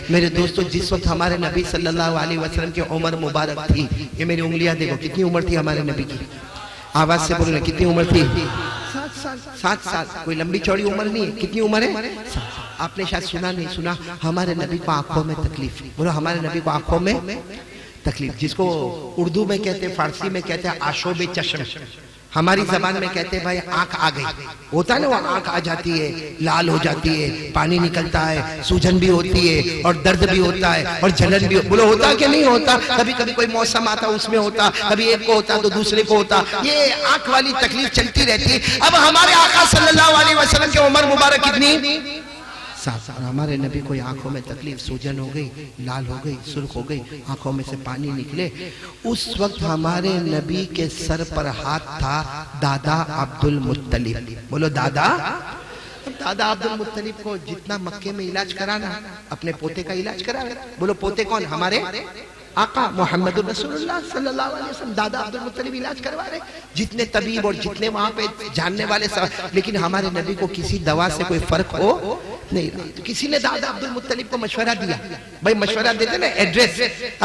मेरे दोस्तों, जिस वक्त हमारे नबी सल्लल्लाहु अलैहि वसल्लम की उम्र मुबारक थी, ये मेरी उंगलियां देखो कितनी उम्र थी हमारे नबी की, आवाज से बोलो ना, कितनी उम्र थी? 7 साल। 7 साल कोई लंबी चौड़ी उम्र नहीं है। कितनी उम्र है? 7 साल। आपने शायद सुना नहीं सुना, हमारे नबी को आंखों में तकलीफ। बोलो, हमारे नबी को आंखों में तकलीफ, जिसको उर्दू में कहते हैं, फारसी में कहते हैं आशोबे चश्म, हमारी जबान में कहते हैं भाई आंख आ गई, होता है ना, वो आंख आ जाती है, लाल हो जाती है, पानी निकलता है, सूजन भी होती है और दर्द भी होता है और जलन भी। बोलो होता कि नहीं होता? कभी कभी कोई मौसम आता उसमें होता, कभी एक को होता तो दूसरे को होता, ये आंख वाली तकलीफ चलती रहती है। अब हमारे आका सल्लल्लाहु अलैहि वसल्लम की उम्र मुबारक कितनी? 7 साल। हमारे नबी को आंखों में तकलीफ, सूजन हो गई, लाल हो गई, सुर्ख हो गई, आंखों में से पानी निकले। उस वक्त हमारे नबी के सर पर हाथ था दादा अब्दुल मुत्तलिब। बोलो दादा। दादा अब्दुल मुत्तलिब को जितना मक्के में इलाज कराना, अपने पोते का इलाज करा। बोलो पोते कौन? हमारे आका मोहम्मद रसूलुल्लाह सल्लल्लाहु अलैहि वसल्लम। दादा अब्दुल मुत्तलिब इलाज करवा रहे, जितने तबीब और जितने वहां पे जानने वाले सब, लेकिन हमारे नबी को किसी दवा से कोई फर्क हो नहीं रहा। तो किसी ने दादा अब्दुल मुत्तलिब को मशवरा दिया, भाई मशवरा देते ना, एड्रेस,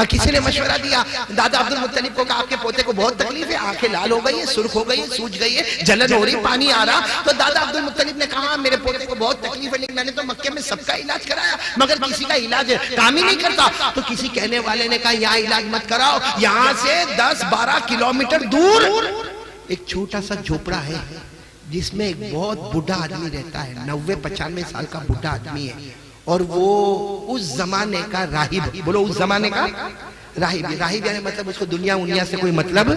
किसी ने मशवरा दिया दादा अब्दुल मुत्तलिब को, कहा आपके पोते को बहुत तकलीफ है, आंखें लाल हो गई है, सुर्ख हो गई है, सूज गई है, जलन हो रही, पानी आ रहा। तो दादा अब्दुल मुत्तलिब ने कहा मेरे पोते को बहुत तकलीफ है, लेकिन मैंने तो मक्के में सबका इलाज कराया मगर किसी का इलाज काम ही नहीं करता। तो किसी कहने वाले ने कहा यहाँ इलाज मत कराओ, यहाँ से 10-12 किलोमीटर दूर एक छोटा सा झोपड़ा है जिसमें एक बहुत बूढ़ा आदमी रहता है, 90-95 साल का बूढ़ा आदमी है, और वो उस जमाने का राहिब। बोलो उस जमाने का राहिब। राहिब यानी मतलब उसको दुनिया उनिया से कोई मतलब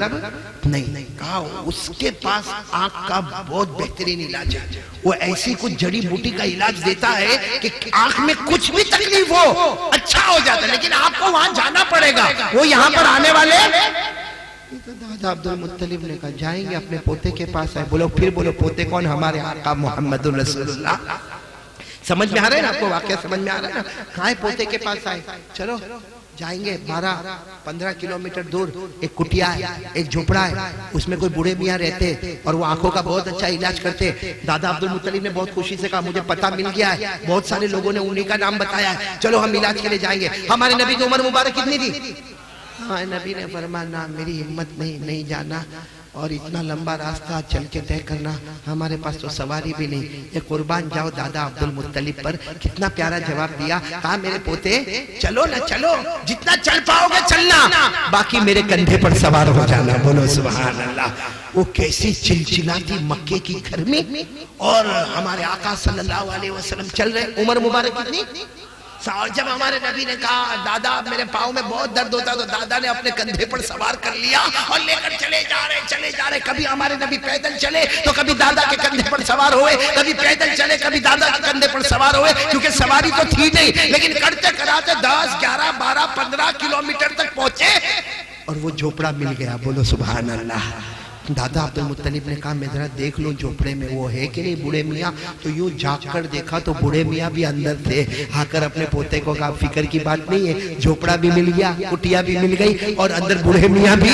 नहीं। कहा उसके पास आंख का बहुत बेहतरीन इलाज है, वो ऐसी कुछ जड़ी बूटी का इलाज देता है कि आंख में कुछ भी तकलीफ हो अच्छा हो जाता है, लेकिन आपको वहां जाना पड़ेगा, वो यहाँ पर आने वाले। तो दादा अब्दुल मुत्तलिब ने कहा जाएंगे, अपने पोते के पास है। बोलो फिर बोलो, पोते कौन? हमारे आका मोहम्मद रसूलुल्लाह। समझ में आ रहा है ना आपको? वाकया समझ में आ रहा है ना? कहाँ है? पोते के पास आए, चलो जाएंगे। 12-15 किलोमीटर दूर एक कुटिया है, एक झोपड़ा है, उसमें कोई बूढ़े मियाँ रहते और वो आंखों का बहुत अच्छा इलाज करते। दादा अब्दुल मुत्तलिब ने बहुत खुशी से कहा मुझे पता मिल गया है, बहुत सारे लोगों ने उन्हीं का नाम बताया है, चलो हम इलाज के लिए जाएंगे। हमारे नबी की उम्र मुबारक कितनी थी? हाँ, नबी ने फरमाया ना, मेरी हिम्मत नहीं जाना और इतना लंबा रास्ता चल के तय करना, हमारे पास तो सवारी भी नहीं, ये कुर्बान जाओ दादा अब्दुल मुत्तलिब पर। कितना प्यारा जवाब दिया। कहा मेरे पोते चलो ना, चलो जितना चल पाओगे चलना, बाकी मेरे कंधे पर सवार हो जाना। बोलो सुभान अल्लाह। वो कैसी चिलचिलाती मक्के की गर्मी और हमारे आका सल्लल्लाहु अलैहि वसल्लम चल रहे। उम्र मुबारक कितनी? और जब हमारे नबी ने कहा दादा मेरे पाँव में बहुत दर्द होता, तो दादा ने अपने कंधे पर सवार कर लिया और लेकर चले जा रहे। कभी हमारे नबी पैदल चले तो कभी दादा के कंधे पर सवार हुए, कभी पैदल चले कभी दादा के कंधे पर सवार हुए, क्योंकि सवारी तो थी नहीं, लेकिन करते कराते 10, 11, 12, 15 किलोमीटर तक पहुंचे और वो झोपड़ा मिल गया। बोलो सुभान अल्लाह। दादा अब्दुल मुत्तलिब ने कहा मैं जरा देख लूं झोपड़े में वो है कि नहीं बूढ़े मियाँ। तो यूं झांक कर देखा तो बूढ़े मियाँ भी अंदर थे। आकर अपने पोते को कहा फिक्र की बात नहीं है, झोपड़ा भी मिल गया, कुटिया भी मिल गई और अंदर बूढ़े मियाँ भी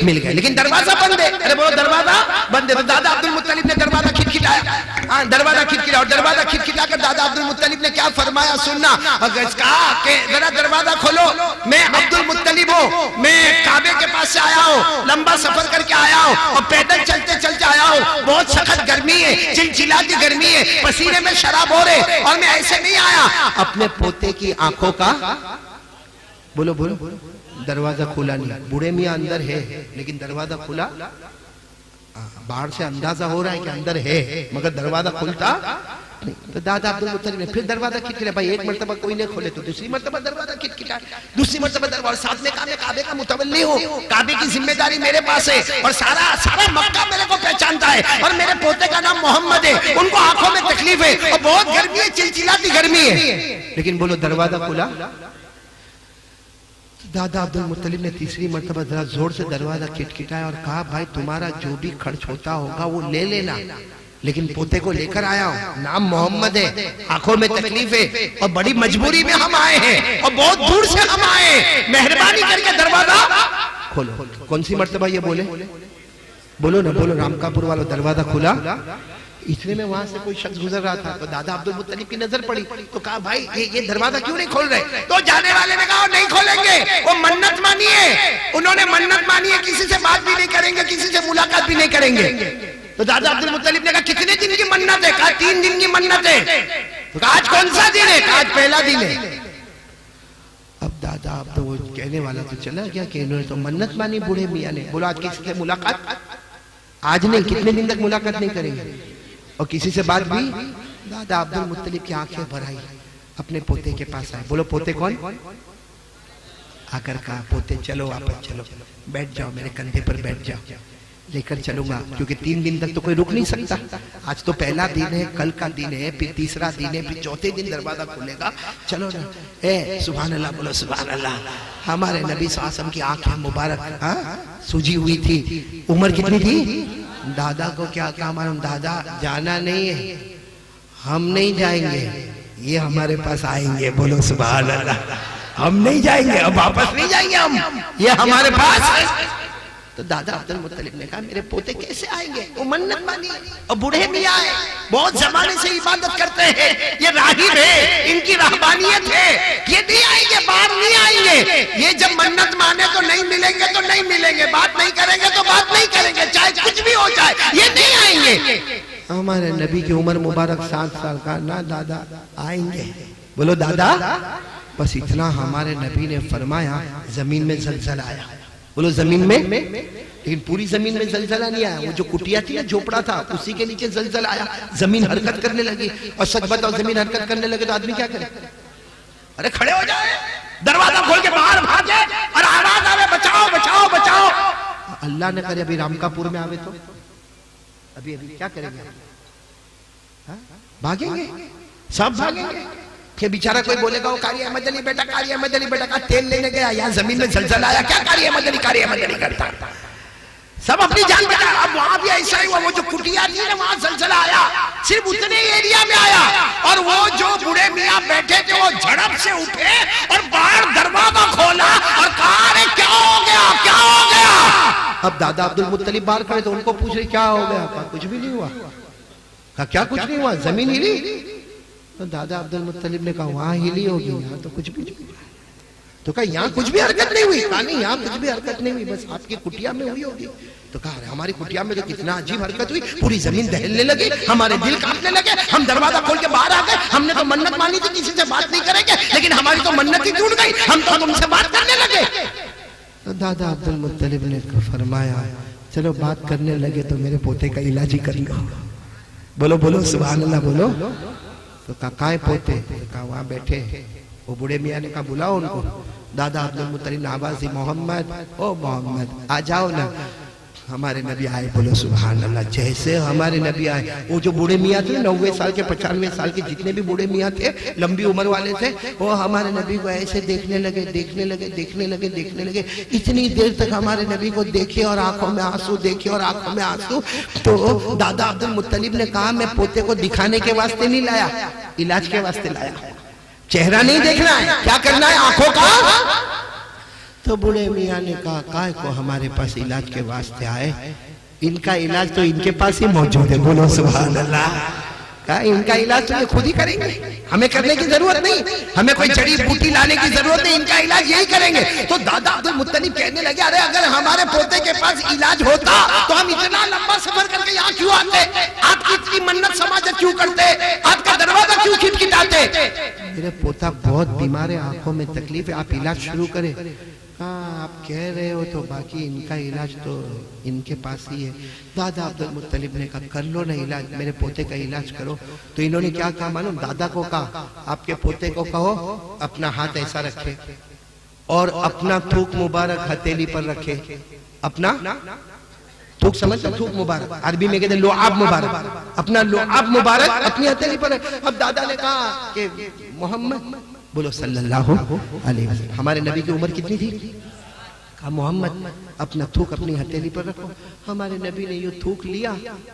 मिल गए, लेकिन दरवाजा बंद है। अरे बोलो दरवाजा बंद है। तो दादा अब्दुल मुत्तलिब ने दरवाजा खिटखिटाया, दरवाजा खिटखिटाया और दरवाजा खिटखिटाकर दादा अब्दुल मुत्तलिब ने क्या फरमाया सुनना। कहा कि जरा दरवाजा खोलो, मैं अब्दुल मुत्तलिब हूँ, मैं काबे के पास से आया हूँ, लंबा सफर करके आया हूँ और पैदल चलते चलते आया हूँ, बहुत सख्त गर्मी है, चिलचिलाती गर्मी है, पसीने में शराब हो रहे और मैं ऐसे नहीं आया। अपने पोते की आंखों का बोलो दरवाजा खुला नहीं। बूढ़े मियाँ अंदर है लेकिन दरवाजा खुला, बाहर से अंदाजा हो रहा है कि अंदर है मगर दरवाजा खुलता नहीं। तो दादा अब्दुल मुत्तलिब ने फिर दरवाजा खिटखिटाया। भाई एक मर्तबा कोई नहीं खोले तो दूसरी मर्तबा दरवाजा खिटखिटाया, दूसरी मर्तबा दरवाजा। साथ में कहा मैं काबे का मुतवल्ली हूँ, काबे की जिम्मेदारी मेरे पास है और सारा मक्का मेरे को पहचानता है और मेरे पोते का नाम मोहम्मद है, उनको आंखों में तकलीफ है और बहुत गर्मी है, चिलचिलाती गर्मी है, लेकिन बोलो दरवाजा खुला। दादा अब्दुल मुत्तलिब ने तीसरी मर्तबा जरा जोर से दरवाजा खिटखिटाया और कहा भाई तुम्हारा जो भी खर्च होता होगा वो ले लेना, लेकिन पोते को लेकर आया हूँ, नाम मोहम्मद है, आंखों में तकलीफ है और बड़ी मजबूरी में हम आए हैं और बहुत दूर से हम आए, मेहरबानी करके दरवाजा खोलो। कौन सी मर्तबा ये बोले? बोलो ना, बोलो। रामकापुर वालों दरवाजा खुला। इतने में वहां से कोई शख्स गुजर रहा था, तो दादा अब्दुल मुत्तलिब की नजर पड़ी, तो कहा भाई ये दरवाजा क्यों नहीं खोल रहे? तो जाने वाले ने कहा नहीं खोलेंगे, वो मन्नत मानी है, उन्होंने मन्नत मानी है, किसी से बात भी नहीं करेंगे, किसी से मुलाकात भी नहीं करेंगे। तो दादा अब्दुल मुत्तलिब ने कहा कितने दिन की मन्नत है? कहा 3 दिन की मन्नत है। तो कहा आज कौन सा दिन है? कहा आज पहला दिन है। अब दादा अब तो वो कहने वाला तो चला गया कि इन्होंने तो मन्नत मानी बूढ़े मियाँ ने। बोला आज किसी से मुलाकात? आज नहीं, कितने दिन तक मुलाकात नहीं करेंगे? और किसी से बात भी? दादा अब्दुल मुत्तलिब की आंखें भर आई, अपने पोते के पास आए। बोलो पोते कौन? आकर कहा पोते चलो वापस चलो, बैठ जाओ मेरे कंधे पर बैठ जाओ, लेकर चलूंगा, क्योंकि 3 दिन तक तो कोई रुक नहीं सकता। आज तो पहला दिन है, कल का दिन है, फिर तीसरा दिन है, फिर चौथे दिन दरवाजा खुलेगा, चलो ना। ए सुभान अल्लाह बोलो सुभान अल्लाह। हमारे नबी सल्लल्लाहु अलैहि वसल्लम की आंखें मुबारक सूजी हुई थी। उम्र कितनी थी? दादा को क्या कहा मालूम? दादा जाना नहीं है, हम नहीं जाएंगे, ये हमारे पास आएंगे। बोलो सुभान अल्लाह। हम नहीं जाएंगे, अब वापस नहीं जाएंगे हम, ये हमारे पास। तो दादा अब्दुल मुत्तलिब ने कहा मेरे पोते कैसे आएंगे? वो मन्नत मानी और बूढ़े मियाँ आए, बहुत जमाने से इबादत करते हैं, ये राहिब है, इनकी रहबानियत है, ये नहीं आएंगे, बाहर नहीं आएंगे। ये जब मन्नत माने तो नहीं मिलेंगे तो नहीं मिलेंगे, बात नहीं करेंगे तो बात नहीं करेंगे, चाहे कुछ भी हो जाए, ये नहीं आएंगे। हमारे नबी की उम्र मुबारक 7 साल का। ना दादा आएंगे। बोलो दादा। बस इतना हमारे नबी ने फरमाया, जमीन में जलजला आया। बोलो जमीन में, लेकिन पूरी जमीन में जलजला नहीं आया, वो जो कुटिया थी ना, झोपड़ा था, उसी के नीचे जलजला आया, जमीन हरकत करने लगी। और सच बताओ जमीन हरकत करने लगे तो आदमी क्या करे? अरे खड़े हो जाए, दरवाजा खोल के बाहर भागे और आवाज आवे बचाओ बचाओ बचाओ। अल्लाह ने करे अभी रामकापुर में आवे तो अभी अभी क्या करेंगे? भागेंगे, सब भागेंगे। फिर बेचारा कोई बोलेगा वो कारी अहमद अली बेटा, कारी अहमद अली बेटा का तेल लेने गया, यहाँ जमीन में जलजला आया, क्या कारी अहमद अली करता? सब अपनी जान बचा। अब वहां भी ऐसा ही हुआ, वो जो कुटिया थी ना वहां जलजला आया, सिर्फ उतने एरिया में आया, और वो जो बूढ़े मियाँ बैठे थे वो झड़प से उठे और बाहर दरवाजा खोला और कहा अरे क्या हो गया, क्या हो गया? अब दादा अब्दुल मुत्तलिब बाहर खड़े तो उनको पूछ रहे क्या हो गया? कुछ भी नहीं हुआ। कहा क्या कुछ नहीं हुआ? जमीन हिली। तो दादा अब्दुल मुत्तलिब ने कहा वहां हिली होगी, यहाँ तो कुछ भी नहीं। तो कहा यहाँ कुछ भी हरकत नहीं हुई। कहा नहीं यहाँ कुछ भी हरकत नहीं हुई, बस आपकी कुटिया में हुई होगी। तो कहा हमारी कुटिया में तो कितना अजीब हरकत हुई, पूरी जमीन दहलने लगी, हमारे दिल कांपने लगे, हम दरवाजा खोल के बाहर आ गए, हमने तो मन्नत मानी थी किसी से बात नहीं करेंगे, लेकिन हमारी तो मन्नत ही टूट गई, हम तो तुमसे बात करने लगे। तो दादा अब्दुल मुत्तलिब ने फरमाया चलो बात करने लगे तो मेरे पोते का इलाज ही कर लो। बोलो बोलो सुभान अल्लाह बोलो। तो कहा है पोते? कहा वहां बैठे। वो बूढ़े मियाँ ने कहा बुलाओ उनको। दादा अब्दुल मुत्तलिब ने आवाज दी मोहम्मद, ओ मोहम्मद आ जाओ ना। हमारे नबी आए। बोलो सुभान अल्लाह। जैसे हमारे नबी आए, वो जो बूढ़े मियाँ थे 90 साल के 95 साल के जितने भी बूढ़े मियाँ थे, लंबी उम्र वाले थे, वो हमारे नबी को ऐसे देखने लगे देखने लगे देखने लगे देखने लगे। इतनी देर तक हमारे नबी को देखे और आंखों में आंसू देखे और आंखों में आंसू। तो दादा अब्दुल मुत्तलिब ने कहा मैं पोते को दिखाने के वास्ते नहीं लाया, इलाज के वास्ते लाया। चेहरा नहीं देखना है, क्या करना है? आंखों का। तो बूढ़े मियाँ ने कहा काय को हमारे पास इलाज के वास्ते आए, इनका इलाज तो इनके पास ही मौजूद है। बोलो सुभान अल्लाह। कहा इनका इलाज तो ये खुद ही करेंगे, हमें करने की जरूरत नहीं, हमें कोई जड़ी बूटी लाने की जरूरत नहीं, इनका इलाज यही करेंगे। तो दादा अब्दुल मुत्तलिब कहने लगे अरे अगर हमारे पोते के पास इलाज होता तो हम इतना लंबा सफर करके यहाँ क्यों आते? आपकी इतनी मन्नत समाजत क्यों करते? आपका दरवाजा क्यों खिटखिटाते? मेरे पोता बहुत बीमार है, आंखों में तकलीफ है, आप इलाज शुरू करें। हाँ आप कह रहे हो तो बाकी इनका इलाज तो इनके पास ही है। दादा अब्दुल मुत्तलिब ने कहा कर लो ना इलाज, मेरे पोते का इलाज करो। तो इन्होंने क्या कहा मालूम? दादा को कहा आपके पोते को कहो अपना हाथ ऐसा रखे और अपना थूक मुबारक हथेली पर रखे। अपना थूक समझ लो, थूक मुबारक अरबी में कहते हैं लुआब मुबारक, अपना लुआब मुबारक अपनी हथेली पर। अब दादा ने कहा कि मोहम्मद बोलो सल्लल्लाहु अलैहि वसल्लम। हमारे नबी की उम्र कितनी थी? कहा मोहम्मद अपना थूक अपनी हथेली पर रखो। हमारे नबी ने यूं थूक लिया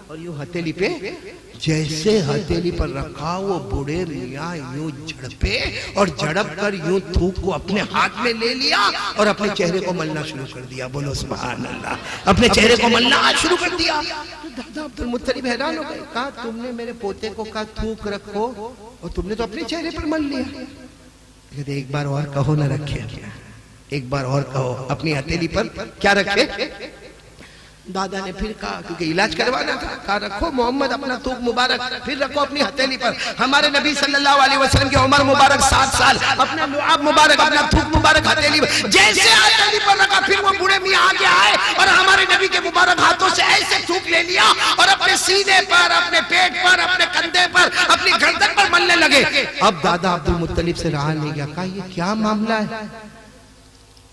और यूं हथेली पे, जैसे हथेली पर रखा वो बूढ़े मियां यूं झड़पे और झड़प कर यूं थूक को अपने हाथ में ले लिया और अपने चेहरे को मलना शुरू कर दिया। बोलो सुभान अल्लाह, अपने चेहरे को मलना शुरू कर दिया। तो दादा अब्दुल मुत्तलिब हैरान हो गए, कहा तुमने मेरे पोते को कहा थूक रखो और तुमने तो अपने चेहरे पर मल लिया। कहते एक बार और कहो ना रखे, एक बार और कहो अपनी हथेली पर क्या रखे। दादा ने फिर कहा, क्योंकि इलाज करवाना था, कहा रखो मोहम्मद अपना थूक मुबारक फिर रखो अपनी हथेली पर। हमारे नबी सल्लल्लाहु अलैहि वसल्लम की उम्र मुबारक 7 साल, अपना लुआब मुबारक अपना थूक मुबारक हथेली पर, जैसे हथेली पर रखा फिर वो बूढ़े मियां आगे आए और हमारे नबी के मुबारक हाथों से ऐसे थूक ले लिया और अपने सीने पर, अपने पेट पर, अपने कंधे पर, अपनी गर्दन पर मलने लगे। अब दादा अब्दुल मुत्तलिब से रहा नहीं गया, कहा ये क्या मामला है,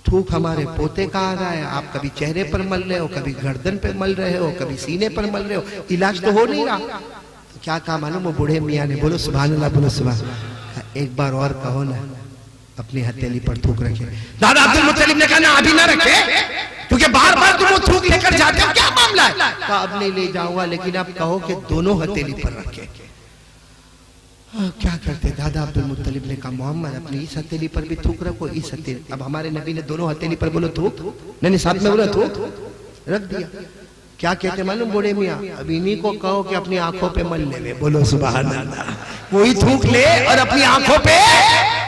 थूक हमारे पोते का आ रहा है, आप कभी चेहरे पर मल रहे हो, कभी गर्दन पे मल रहे हो, कभी सीने पर मल रहे हो, इलाज तो हो नहीं रहा। तो क्या कहा मालूम, वो बूढ़े मियां ने, बोलो सुभान अल्लाह, बोलो सुभान, एक बार और कहो ना अपनी हथेली पर थूक रखे। दादा अब्दुल मुत्तलिब ने कहा ना अभी ना रखे, क्योंकि बार बार तुम वो थूक लेकर जाते हो, क्या मामला है। कहा अब नहीं ले जाऊंगा, लेकिन आप कहो कि दोनों हथेली पर रखे। क्या करते दादा अब्दुल मुत्तलिब ने कहा मोहम्मद अपनी इस हथेली पर भी थूक रखो, इस हथेली। अब हमारे नबी ने दोनों हथेली पर बोलो थूक, नहीं साथ में बोला थूक रख दिया। क्या कहते मालूम बूढ़े मियां, अब इन्हीं को कहो कि अपनी आंखों पे मल ले। बोलो सुभान अल्लाह, वही थूक ले और अपनी आंखों पे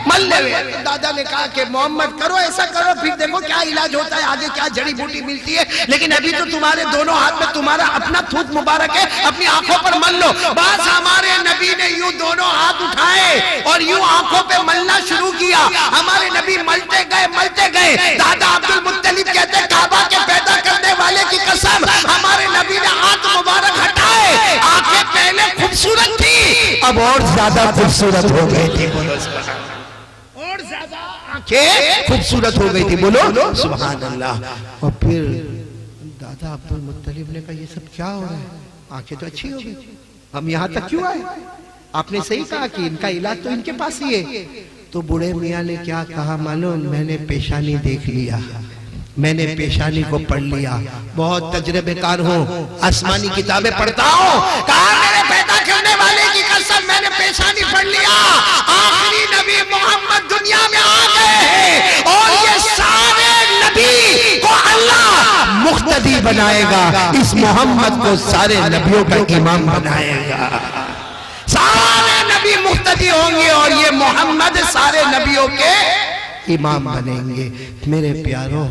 मल ले। तो दादा ने कहा कि मोहम्मद करो ऐसा करो, फिर देखो क्या इलाज होता है, आगे क्या जड़ी बूटी मिलती है, लेकिन अभी तो तुम्हारे दोनों हाथ में तुम्हारा अपना थूक मुबारक है, अपनी आंखों पर मल लो। बस हमारे नबी ने यूं दोनों हाथ उठाए और यूं आंखों पे मलना शुरू किया। हमारे नबी मलते गए मलते गए। दादा अब्दुल मुत्तलिब कहते काबा के पैदा करने वाले की कसम, हमारे नबी ने हाथ मुबारक हटाए, आंखें पहले खूबसूरत थी अब और ज्यादा खूबसूरत हो गई थी। बोलो और ज्यादा आंखें खूबसूरत हो गई थी। बोलो सुभान अल्लाह। और फिर दादा अब्दुल मुत्तलिब ने कहा ये सब क्या हो रहा है, आंखें तो अच्छी हो गई, हम यहाँ तक क्यों आए। आपने सही कहा कि इनका इलाज तो इनके पास ही है। तो बूढ़े मियाँ ने क्या कहा मालूम, मैंने पेशानी देख लिया, मैंने पेशानी को पढ़ लिया, बहुत तजर्बेकार हूँ, आसमानी किताबें पढ़ता हूँ। कहा मेरे पैदा करने वाले की कसम मैंने पेशानी पढ़ लिया, आखिरी नबी मोहम्मद दुनिया में आ गए हैं और ये सारे नबी को अल्लाह मुख्तदी बनाएगा, इस मोहम्मद को सारे नबियों का इमाम बनाएगा। सारे नबी मुख्तदी होंगे और ये मोहम्मद सारे नबियों के इमाम बनेंगे। मेरे प्यारों,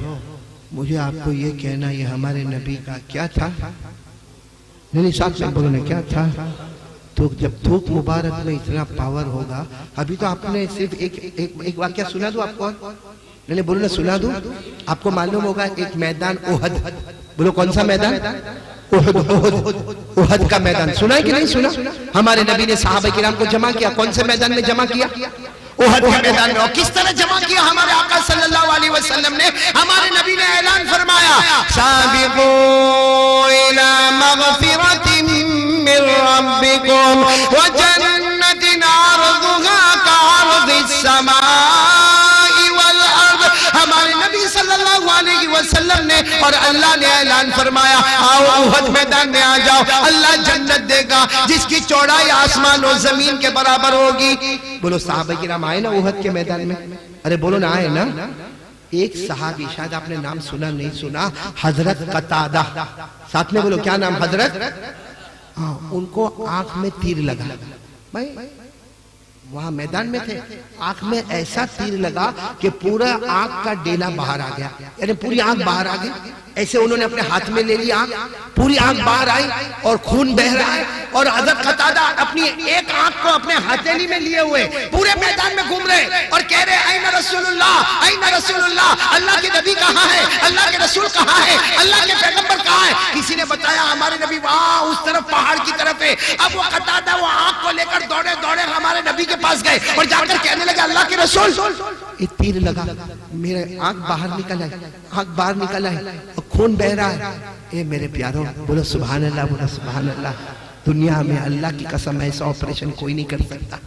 मुझे आपको ये कहना, ये हमारे नबी का क्या था, नहीं साथ में बोलने क्या था। तो जब थूक मुबारक में इतना पावर होगा, अभी तो आपने सिर्फ एक वाक्य सुना दो आपको, नहीं बोलो ना सुना दो। आपको मालूम होगा एक मैदान ओहद, बोलो कौन सा मैदान, ओहद, ओहद का मैदान सुना है कि नहीं सुना। हमारे नबी ने सहाबा किराम को जमा किया, कौन से मैदान में जमा किया, ओहद के मैदान में। और किस तरह जमा किया हमारे आका सल्लल्लाहु अलैहि वसल्लम ने, हमारे नबी ने ऐलान फरमाया साबिकू इला मगफिरतिन मिर रब्बिकुम व जन्नतिन अर्दुहा कअर्दिस समाई वल अर्द। हमारे नबी सल्लल्लाहु अलैहि वसल्लम ने और अल्लाह ने ऐलान फरमाया आओ ओहद मैदान में आ जाओ, अल्लाह जन्नत देगा जिसकी चौड़ाई आसमान और जमीन के बराबर होगी। बोलो साहबा किराम आए ना ओहद के मैदान में, अरे बोलो ना आए ना। एक सहाबी, शायद आपने नाम सुना नहीं सुना, हजरत कतादा, साथ में बोलो क्या नाम, हजरत, हाँ, उनको आंख में तीर लगा। भाई वहां मैदान में थे, आंख में ऐसा तीर लगा कि पूरा आंख का डेला बाहर आ गया, यानी पूरी आंख बाहर आ गई। ऐसे उन्होंने अपने हाथ में ले लिया, पूरी आंख बाहर आई और खून बह रहा है। और हजरत कतादा अपनी एक आंख को अपने हथेली में लिए हुए पूरे मैदान में घूम रहे और कह रहे ऐना रसूलुल्लाह, ऐना रसूलुल्लाह, अल्लाह के नबी कहाँ है, अल्लाह के रसूल कहाँ है, अल्लाह के पैगंबर कहाँ है। किसी ने बताया हमारे नबी वहां उस तरफ पहाड़ की तरफ है। अब वो कतादा वो आंख को लेकर दौड़े दौड़े हमारे नबी के पास गए और जाकर कहने लगे अल्लाह के रसूल एक तीर लगा, मेरे आंख बाहर निकल आई, आंख बाहर निकल आई और खून बह रहा है। ए मेरे प्यारों, बोलो सुभान अल्लाह, बोलो सुभान अल्लाह। दुनिया में अल्लाह की कसम ऐसा ऑपरेशन कोई नहीं कर सकता,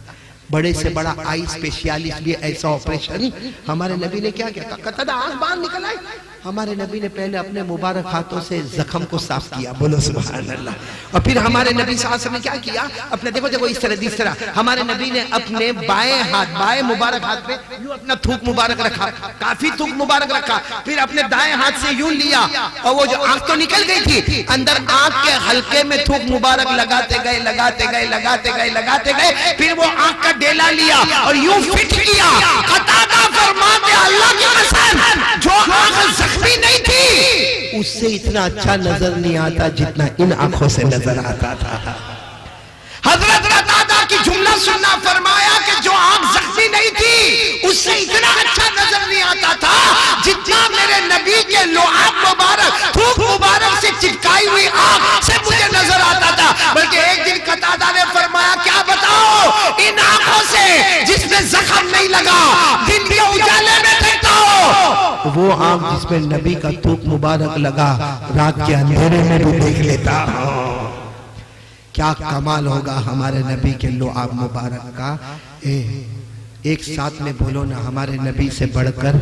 बड़े से बड़ा आई स्पेशलिस्ट भी ऐसा ऑपरेशन हमारे नबी ने क्या किया, कतादा आंख बाहर निकल आई, हमारे नबी ने पहले अपने मुबारक हाथों से जख्म को साफ किया, बोलो सुभान अल्लाह। और फिर हमारे नबी सल्लल्लाहु अलैहि वसल्लम ने क्या किया, अपने देखो देखो इस तरह हमारे नबी ने अपने बाएं मुबारक हाथ पे यूं अपना थूक मुबारक रखा, काफी थूक मुबारक रखा, फिर अपने दाएं हाथ से यूं लिया और वो जो आंख तो निकल गई थी, अंदर आंख के हल्के में थूक मुबारक लगाते गए, फिर वो आंख का डेला लिया और यूं फिट किया। कतादा फरमाते अल्लाह की कसम, जो आंख जख्मी नहीं थी उससे इतना अच्छा नजर नहीं आता जितना इन आंखों से नजर आता था। हजरत कतादा की जुमला सुनना, फरमाया कि जो आंख जख्मी नहीं थी उससे इतना अच्छा नजर नहीं आता था जितना मेरे नबी के लुआब मुबारक, थूक मुबारक से चिपकाई हुई आंख से मुझे नजर आता था। बल्कि एक दिन कतादा ने फरमाया, क्या बताओ इन आंखों से जिसमें जख्म नहीं लगा, दिन के उजाले में देखता हो, वो आंख जिसमें नबी का थूक मुबारक लगा रात के अंधेरे में भी देख लेता। क्या कमाल होगा हमारे नबी के लुआब मुबारक का। एक साथ में बोलो ना, हमारे नबी से बढ़कर,